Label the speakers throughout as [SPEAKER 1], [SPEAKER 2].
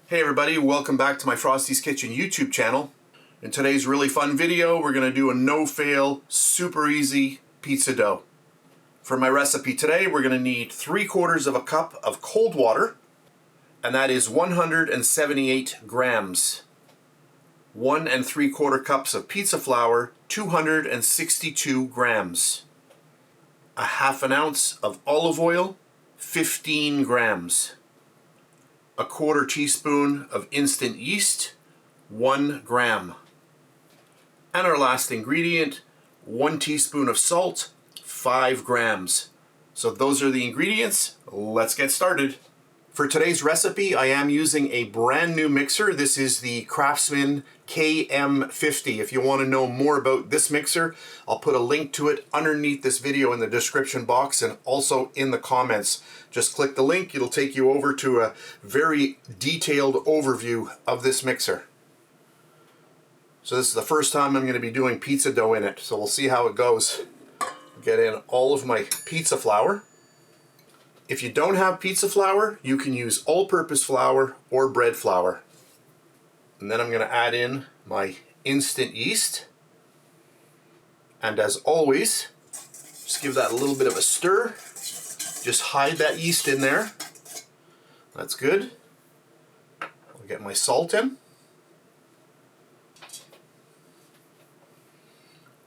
[SPEAKER 1] Hey everybody, welcome back to my Frosty's Kitchen YouTube channel. In today's really fun video, we're going to do a no-fail, super easy pizza dough. For my recipe today, we're going to need 3/4 of a cup of cold water, and that is 178 grams. 1 3/4 cups of pizza flour, 262 grams. A half an ounce of olive oil, 15 grams. A 1/4 teaspoon of instant yeast, 1 gram. And our last ingredient, 1 teaspoon of salt, 5 grams. So those are the ingredients. Let's get started. For today's recipe, I am using a brand new mixer. This is the Kraftsman KM50. If you want to know more about this mixer, I'll put a link to it underneath this video in the description box and also in the comments. Just click the link, it'll take you over to a very detailed overview of this mixer. So this is the first time I'm going to be doing pizza dough in it, so we'll see how it goes. Get in all of my pizza flour. If you don't have pizza flour, you can use all-purpose flour or bread flour. And then I'm going to add in my instant yeast. And as always, just give that a little bit of a stir. Just hide that yeast in there. That's good. I'll get my salt in.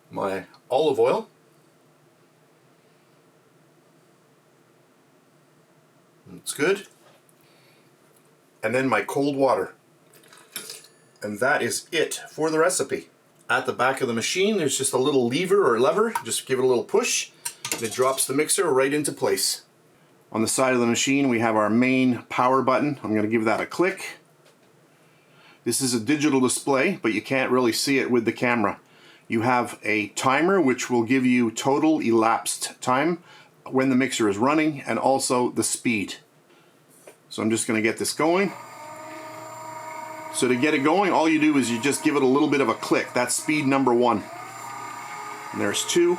[SPEAKER 1] My olive oil. That's good. And then my cold water. And that is it for the recipe. At the back of the machine, there's just a little lever. Just give it a little push, and it drops the mixer right into place. On the side of the machine, we have our main power button. I'm going to give that a click. This is a digital display, but you can't really see it with the camera. You have a timer, which will give you total elapsed time when the mixer is running, and also the speed. So I'm just going to get this going. So to get it going, all you do is you just give it a little bit of a click. That's speed number 1. And there's 2.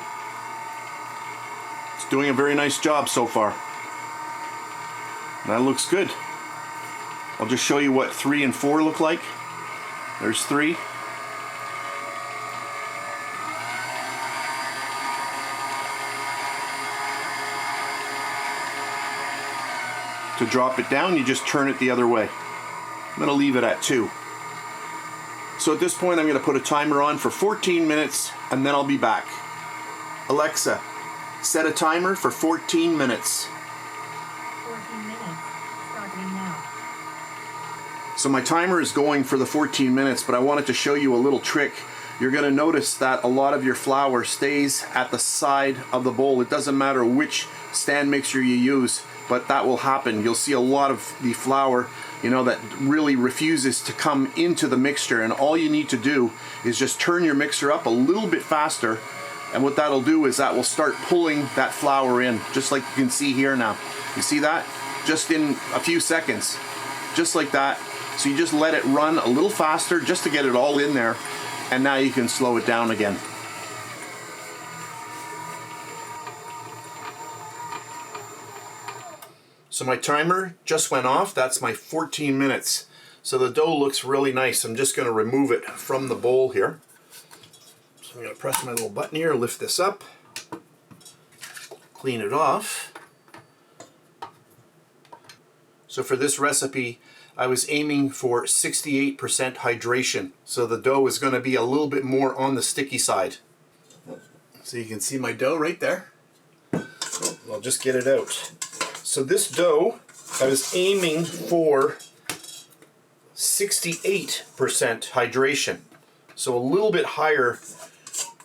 [SPEAKER 1] It's doing a very nice job so far. And that looks good. I'll just show you what 3 and 4 look like. There's 3. To drop it down, you just turn it the other way. I'm going to leave it at 2. So at this point, I'm going to put a timer on for 14 minutes, and then I'll be back. Alexa, set a timer for 14 minutes.
[SPEAKER 2] 14 minutes, starting now.
[SPEAKER 1] So my timer is going for the 14 minutes, but I wanted to show you a little trick. You're going to notice that a lot of your flour stays at the side of the bowl. It doesn't matter which stand mixer you use, but that will happen. You'll see a lot of the flour, that really refuses to come into the mixture, and all you need to do is just turn your mixer up a little bit faster, and what that'll do is that will start pulling that flour in, just like you can see here now. You see that? Just in a few seconds, just like that. So you just let it run a little faster just to get it all in there, and now you can slow it down again. So my timer just went off. That's my 14 minutes. So the dough looks really nice. I'm just going to remove it from the bowl here. So I'm going to press my little button here, lift this up, clean it off. So for this recipe, I was aiming for 68% hydration. So the dough is going to be a little bit more on the sticky side. So you can see my dough right there. I'll just get it out. So this dough, I was aiming for 68% hydration. So a little bit higher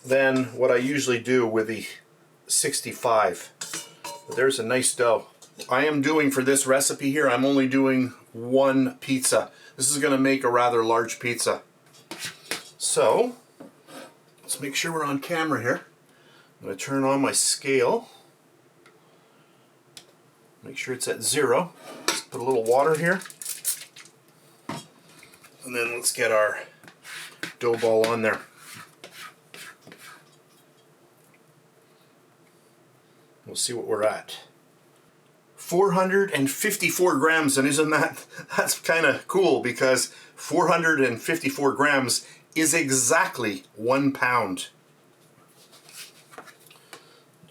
[SPEAKER 1] than what I usually do with the 65. But there's a nice dough. I am doing, for this recipe here, I'm only doing 1 pizza. This is going to make a rather large pizza. So, let's make sure we're on camera here. I'm going to turn on my scale. Make sure it's at 0. Let's put a little water here. And then let's get our dough ball on there. We'll see what we're at. 454 grams, and isn't that's kind of cool, because 454 grams is exactly 1 pound.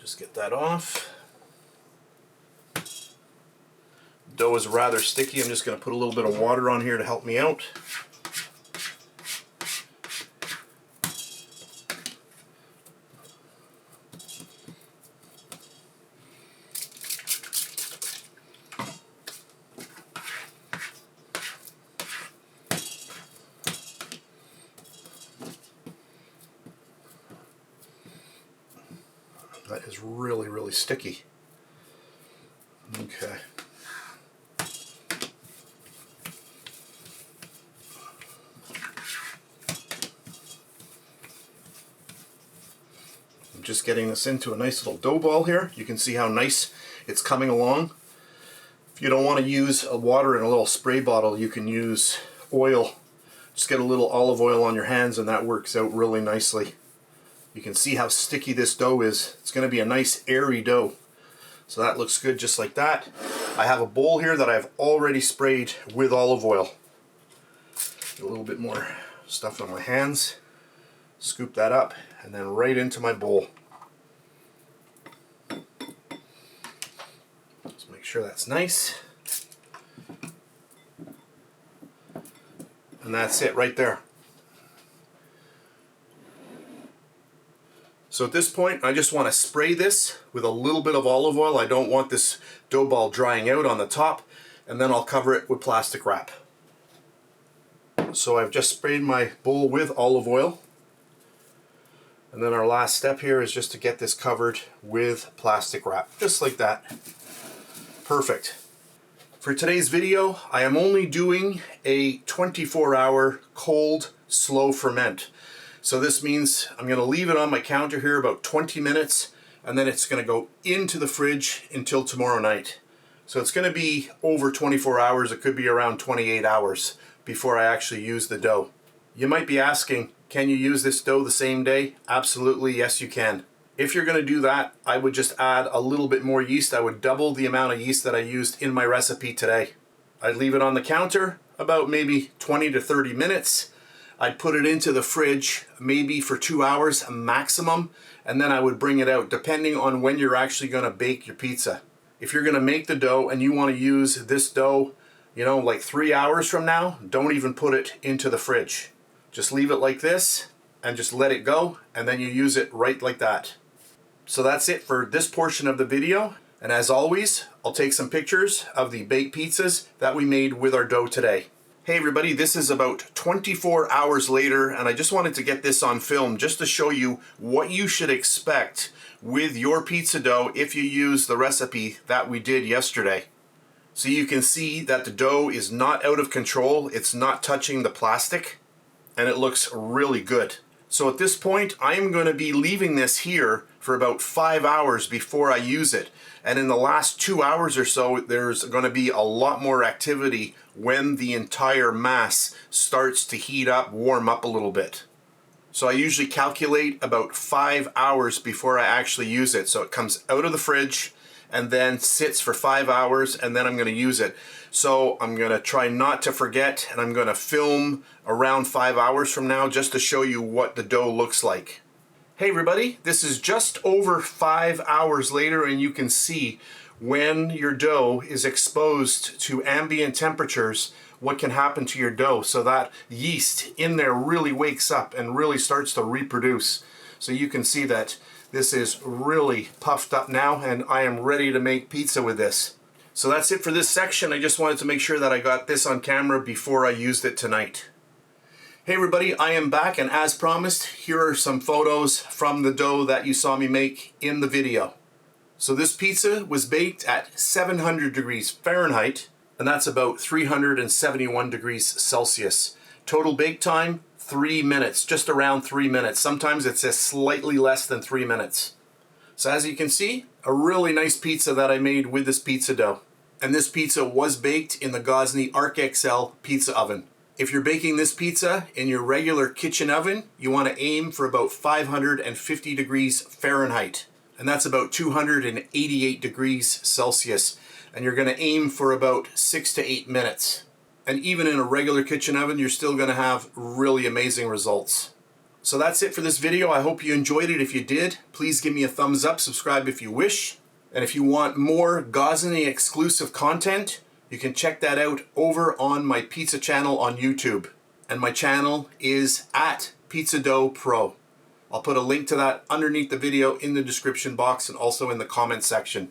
[SPEAKER 1] Just get that off. Dough is rather sticky. I'm just going to put a little bit of water on here to help me out. That is really, really sticky. Okay. I'm just getting this into a nice little dough ball here. You can see how nice it's coming along. If you don't want to use water in a little spray bottle, you can use oil. Just get a little olive oil on your hands and that works out really nicely. You can see how sticky this dough is. It's going to be a nice airy dough. So that looks good just like that. I have a bowl here that I've already sprayed with olive oil. Get a little bit more stuff on my hands. Scoop that up and then right into my bowl. Just make sure that's nice. And that's it right there. So at this point, I just want to spray this with a little bit of olive oil. I don't want this dough ball drying out on the top, and then I'll cover it with plastic wrap. So I've just sprayed my bowl with olive oil. And then our last step here is just to get this covered with plastic wrap, just like that. Perfect. For today's video, I am only doing a 24-hour cold, slow ferment. So this means I'm going to leave it on my counter here about 20 minutes, and then it's going to go into the fridge until tomorrow night. So it's going to be over 24 hours. It could be around 28 hours before I actually use the dough. You might be asking, can you use this dough the same day? Absolutely, yes you can. If you're going to do that, I would just add a little bit more yeast. I would double the amount of yeast that I used in my recipe today. I'd leave it on the counter about maybe 20 to 30 minutes. I'd put it into the fridge maybe for 2 hours maximum, and then I would bring it out depending on when you're actually going to bake your pizza. If you're going to make the dough and you want to use this dough, you know, like 3 hours from now, don't even put it into the fridge. Just leave it like this and just let it go, and then you use it right like that. So that's it for this portion of the video. And as always, I'll take some pictures of the baked pizzas that we made with our dough today. Hey everybody, this is about 24 hours later, and I just wanted to get this on film just to show you what you should expect with your pizza dough if you use the recipe that we did yesterday. So you can see that the dough is not out of control, it's not touching the plastic, and it looks really good. So at this point, I am going to be leaving this here for about 5 hours before I use it. And in the last 2 hours or so, there's going to be a lot more activity when the entire mass starts to heat up, warm up a little bit. So I usually calculate about 5 hours before I actually use it. So it comes out of the fridge and then sits for 5 hours, and then I'm going to use it. So I'm going to try not to forget, and I'm going to film around 5 hours from now just to show you what the dough looks like. Hey everybody, this is just over 5 hours later, and you can see when your dough is exposed to ambient temperatures, what can happen to your dough. So that yeast in there really wakes up and really starts to reproduce. So you can see that this is really puffed up now, and I am ready to make pizza with this. So that's it for this section. I just wanted to make sure that I got this on camera before I used it tonight. Hey everybody, I am back, and as promised, here are some photos from the dough that you saw me make in the video. So this pizza was baked at 700 degrees Fahrenheit, and that's about 371 degrees Celsius. Total bake time, 3 minutes, just around 3 minutes. Sometimes it says slightly less than 3 minutes. So as you can see, a really nice pizza that I made with this pizza dough. And this pizza was baked in the Gozney Arc XL pizza oven. If you're baking this pizza in your regular kitchen oven, you want to aim for about 550 degrees Fahrenheit. And that's about 288 degrees Celsius. and you're going to aim for about 6 to 8 minutes. And even in a regular kitchen oven, you're still going to have really amazing results. So that's it for this video. I hope you enjoyed it. If you did, please give me a thumbs up, subscribe if you wish. And if you want more Gozney exclusive content, you can check that out over on my pizza channel on YouTube. And my channel is at Pizza Dough Pro. I'll put a link to that underneath the video in the description box and also in the comment section.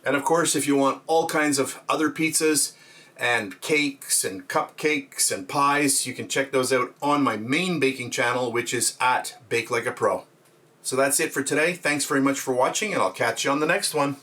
[SPEAKER 1] And of course, if you want all kinds of other pizzas and cakes and cupcakes and pies, you can check those out on my main baking channel, which is at Bake Like a Pro. So that's it for today. Thanks very much for watching, and I'll catch you on the next one.